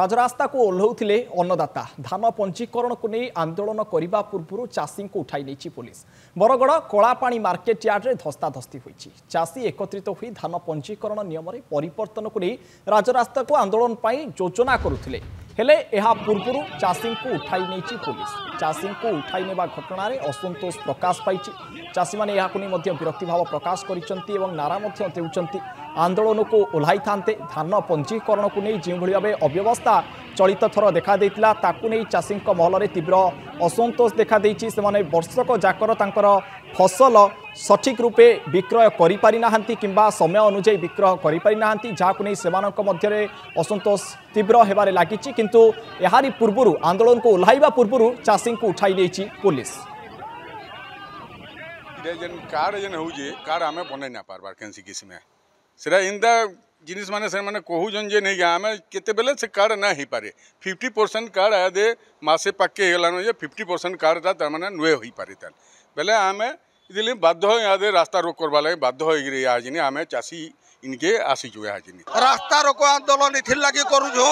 राजरास्ता को ओह्लौथिले अन्नदाता धान पंजीकरण को नहीं आंदोलन करने पूर्व चाषी को उठाई नहीं police. Bargarh Kalapani market yard में धस्ताधस्ती होती चाषी एकत्रित हो धान पंजीकरण नियम परिवर्तन को नहीं राजरास्ता को आंदोलन योजना करुले हेले यह पूर्व चाषी को उठाई नहीं पुलिस। चाषी को उठाई नेबा घटना असंतोष प्रकाश पाई चाषी मैंने विरक्ति भाव प्रकाश कर नारा देउचंती आंदोलन को ओह्लाई थांते धान पंजीकरण को नहीं जो भाव अव्यवस्था चलित थर देखा देइतिला ताकू नहीं चाषी महल तीव्र असंतोष देखा देइछि। सेमाने वर्षक जाकर तांकर फसल सठिक रूपे विक्रय करि पारि नाहंती किंबा समय अनुଯାयी विक्रय करि पारि नाहंती जाकू नहीं सेमानक मध्यरे असंतोष तीव्र हेबारे लागिछि। किंतु एहारी पूर्वरु आंदोलन को ओह्लाइबा पूर्वरु चाषी को उठाई नेछि पुलिस। कार्ड जेन होउजे कार्ड हमें बनै ना पारबार केनसी किस्म सेरा इंदा जिनिस माने से माने कहूजन जे नहीं आमे केते बेले से कार्ड ना ही पारे 50% कार्ड आ दे मासे पक्के हेलानो जे 50% कार्ड ता माने नुए होई पारे ताल बेले आमे इदिले बाध्य हो यादे रास्ता रोक करबा लागे बाध्य हो गिरे आजिनी आमे चासी इनके आसी जो आजिनी रास्ता रोको आंदोलन इथिर लागि करू जो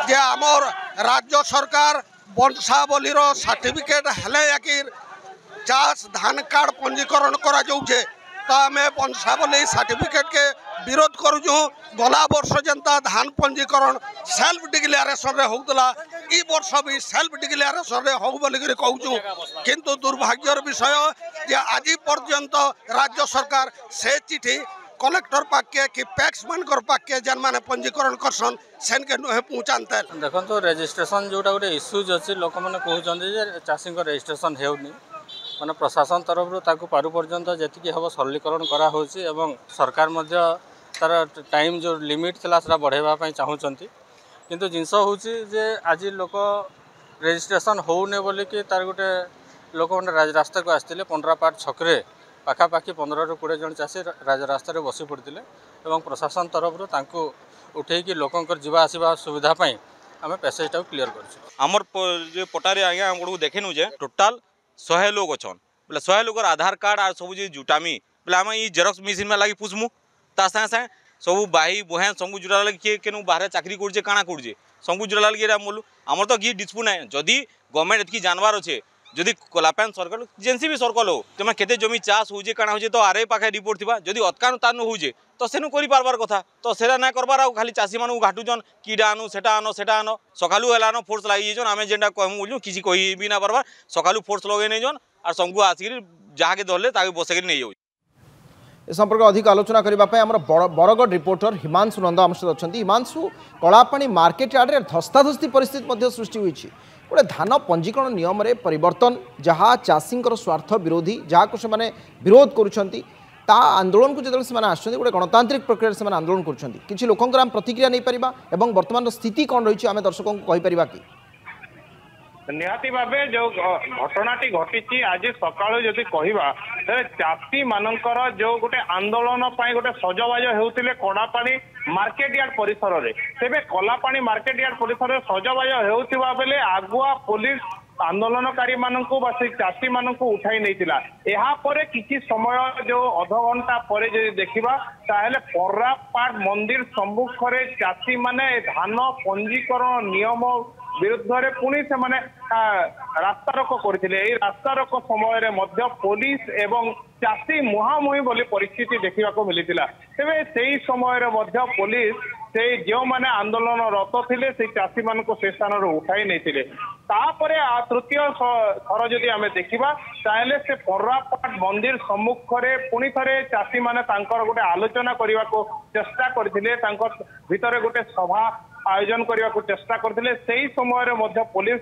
जे हमर राज्य सरकार वंशावलीर सर्टिफिकेट हेले याकिर चाष धान कार्ड पंजीकरण करा जाउछे तो आम वंशावली सर्टिफिकेट के विरोध करूँ। गला वर्ष जनता धान पंजीकरण सेल्फ डिक्लेरेशन होता ई वर्ष भी सेल्फ डिक्लेरेशन हो बोलिक कहूँ किंतु दुर्भाग्यर विषय जे आज पर्यंत राज्य सरकार से चिठी कलेक्टर पाके कि पैक्स मानकर पाके जेन माने पंजीकरण करसन सेन के नुहे पहुँचाते देखो तो रजिस्ट्रेशन जोटा गोटे इश्यूज अच्छी लोक मैंने कहते चाषी रजिस्ट्रेशन होनी माने प्रशासन तरफ ताकू पारु पर्यंत जी हम सरलीकरण करा होची एवं सरकार मध्य तार टाइम जो लिमिट थिला सेटा बढ़ाइबा चाहूँगी किंतु जिनस होची जे आज लोक रजिस्ट्रेशन होने बोली कि तार गोटे लोक मैंने राजरास्ता को आसते 15 छकरे पाखापाखि 15 ରୁ 20 जन चाषी राजरास्ता बसी पड़ते और प्रशासन तरफ तांको उठेकी लोकंकर जीवा आसवा सुविधा आम पैसेजटा क्लीयर कर जो पटारे आज्ञा आम देखेनु जे टोटाल 100 लोग अच्छन बोले 100 लोग आधार कार्ड और सब जुटामी बोले आम ये जेरक्स मेसीन में लगी पुषमु ता सागे सागे सब बाही बुहें सबू जुड़ा लगे किए केनु बाहर चाकरी करे काଣା करे सबू जुड़ा लगे बोलू आमर तो किए डिस्प्यूट ना जदि गवर्नमेंट एतकी जानवर अच्छे जदि कोलापान सर्कल जेनसी भी सर्कल हो तुम केते जमी चाष हो काଣା हो तो आरआई पाखे रिपोर्ट थी जदि अतकानु तानु हो तो सेनु करि पारबार कथा तो सेरा ना करबार आ खाली चाषी मानू घाटुजन कीड़ा आनु सेटा आनो सकालू हेलानो फोर्स लगी जन आम जेनटा कहूँ बोलूँ किसी कही भी ना पारबार सकालू फोर्स लगे नहीं जन और सबको आसिक जहाँके धरले ताके बसैक नहीं जाऊ। ए संपर्क अधिक आलोचना करने आम बरगढ़ रिपोर्टर हिमांशु नंद आम सहित अच्छा। हिमांशु कलापाणी मार्केट यार्ड धस्ताधस्ती परिस्थिति सृष्टि हुई गोटे धान पंजीकरण नियम रे परिवर्तन जहाँ चाषी स्वार्थ विरोधी जहाँ को से विरोध करुँच आंदोलन को जो आसते गोटे गणतांत्रिक प्रक्रिया से आंदोलन कर लोकंर आम प्रतिक्रिया नहीं पारिबा एवं वर्तमान स्थिति कौन रही आम दर्शकों को कहीपर कि निहाती भावे जो घटनाटी घटी आज सकाळु जदि कहवा चाषी मानकर जो गोटे आंदोलन गोटे सजबाज होते कड़ापाणी मार्केट यार्ड परिसर में तेरे कलापाणी मार्केट यार्ड परिसर में सजबाज होता बेले आगुआ पुलिस आंदोलनकारी मानू चाषी मानू उठाई नहीं पर किसी समय जो अधघंटा पर देखा ताहले पर्रापाट मंदिर सम्मुख चाषी माने धान पंजीकरण नियम विरुद्ध रे पुणी से माने रास्ता रोक करथिले। रास्ता रोक समय पुलिस एवं चाषी मुहांमुही बोली परिस्थिति देखा मिलता तेरे से समय पुलिस से जो मैंने आंदोलन रत थे से चाषी मान से स्थान उठाई नहीं तापरे तृतीय थर जदि आम देखा ताहले से पर्रापाट मंदिर सम्मुख में पुणी थे चाषी मैंने गोटे आलोचना करने को चेष्टा करते भितर गोटे सभा आयोजन करने को चेष्टा करते से समय पुलिस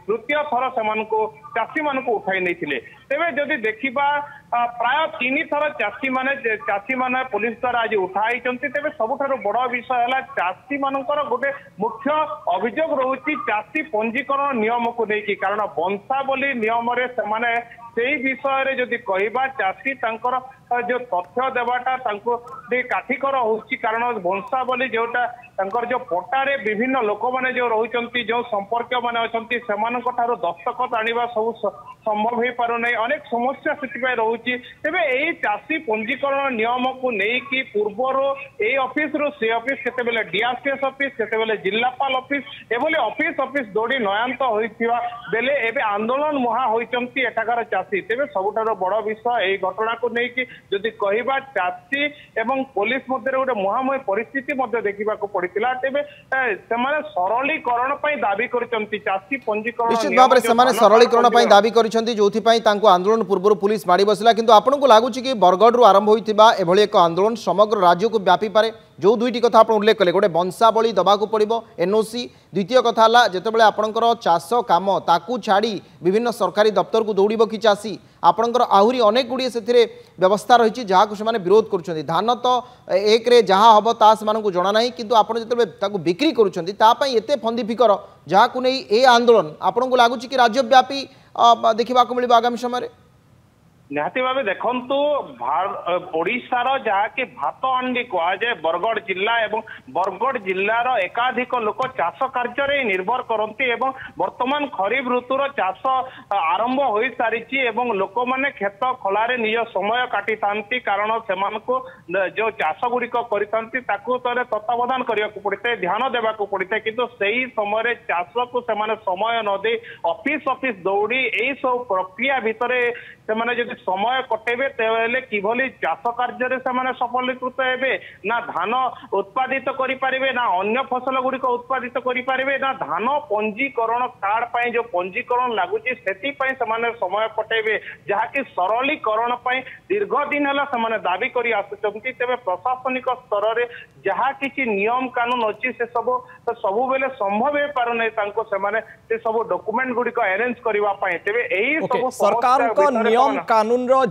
तृतीय थर से चाषी मान उठाई नहीं तेरे जदि देखा प्राय 3 थर चाषी माने पुलिस द्वारा आज उठाई तेरे सबुठ बड़ विषय है चाषी मानकर गोटे मुख्य अभियोग रोचे चाषी पंजीकरण नियम को लेकिन कारण वंशावली नियम से विषय रे जदि कहबा चाषी जो तथ्य देवाटा काठिकर होची कारण वंशावली जोटा जो पट्टारे विभिन्न लोक मैंने जो रोचंती जो संपर्क मैंने अच्छा से दस्तखत आने सब संभव हो पार ना अनेक समस्या से रोचे तेरे यही चाषी पंजीकरण नियम को लेकिन पूर्वर ये ऑफिस रु सी ऑफिस केते डीआरसीएस ऑफिस केते जिलापाल ऑफिस एभली ऑफिस ऑफिस दौड़ी नयांत होइथिबा बेले एबे आंदोलन मुहा होइचंती एठाकार चाषी तेरे सबुठार बड़ विषय यही घटना को लेकिन जदि कहबा चाषी एवं पुलिस मध्य गोटे मुहामुही परिस्थिति देखा पड़ता तेरे से सरलीकरण दाबी करचंती चाषी पंजीकरण निश्चित भाव में सरलीकरण दाबी करछंती जोथिपाई तांको आंदोलन पूर्व पुलिस माड़ी बसला किंतु आपनको लागुची कि बरगढ़ रु आरंभ होइथिबा एभली एक आंदोलन समग्र राज्य को व्यापी पारे जो दुईटी कथा आप उल्लेख कले गोटे वंशावली दबाक पड़ो एनओसी द्वितीय कथा है जितेबाला आपणकर चाष कम ताकू छाड़ी विभिन्न सरकारी दफ्तर को दौड़ कि चाषी आपणकर आहरी अनेक गुड़िए से व्यवस्था रही जहाँ से विरोध कर धान तो एक रे जहाँ हम ता से जना ना कि आपड़ बिक्री करते फंदी फिकर जहाँ नहीं ये आंदोलन आपन को लगुच कि राज्यव्यापी देखा मिल आगामी समय निहाती भाव देखु ओडिशार जहाँकि भात अंडी कहुए बरगढ़ जिला एवं बरगढ़ जिलार एकाधिक लोक चाष कार्य निर्भर करती वर्तमान खरीफ ऋतुर चाष आरंभ हो सारी लोक मैंने खेत खोलारे निज समय काटी था कारण से जो चाष गुड़िक तत्वावधान करने को पड़ता है ध्यान देवा पड़ता है किंतु सही समय चाष को समय न दे ऑफिस दौड़ी यही सब प्रक्रिया भितर से समय कटेबे तेले किभली चाष कार्य से सफलीकृत हेबे ना धान उत्पादित करें ना अन्य फसल गुड़िक उत्पादित करें ना धान पंजीकरण कार्ड पर जो पंजीकरण लगुच से समय कटेबे जहाँकि सरलीकरण दीर्घ दिन है दाबी कर आसुचंती तेरे प्रशासनिक स्तर में जहाँ किसी नियम कानून अच्छी से सब बेले संभव हो पार ना से सब डॉक्यूमेंट गुड़िक अरेंज करने तेरे यही सरकार नियम कानून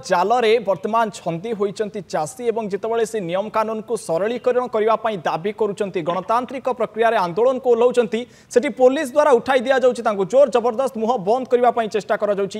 जाल रे वर्तमान छंदी होइचंती चाषी एवं जितेबाला से नियम कानून को सरलीकरण करने दाबी करुचंती गणतांत्रिक प्रक्रिया रे आंदोलन को ओह्लाउचंती सेठी पुलिस द्वारा उठाई दिया जाउची तांको जोर जबरदस्त मुह बंद करने चेष्टा करा जाउची।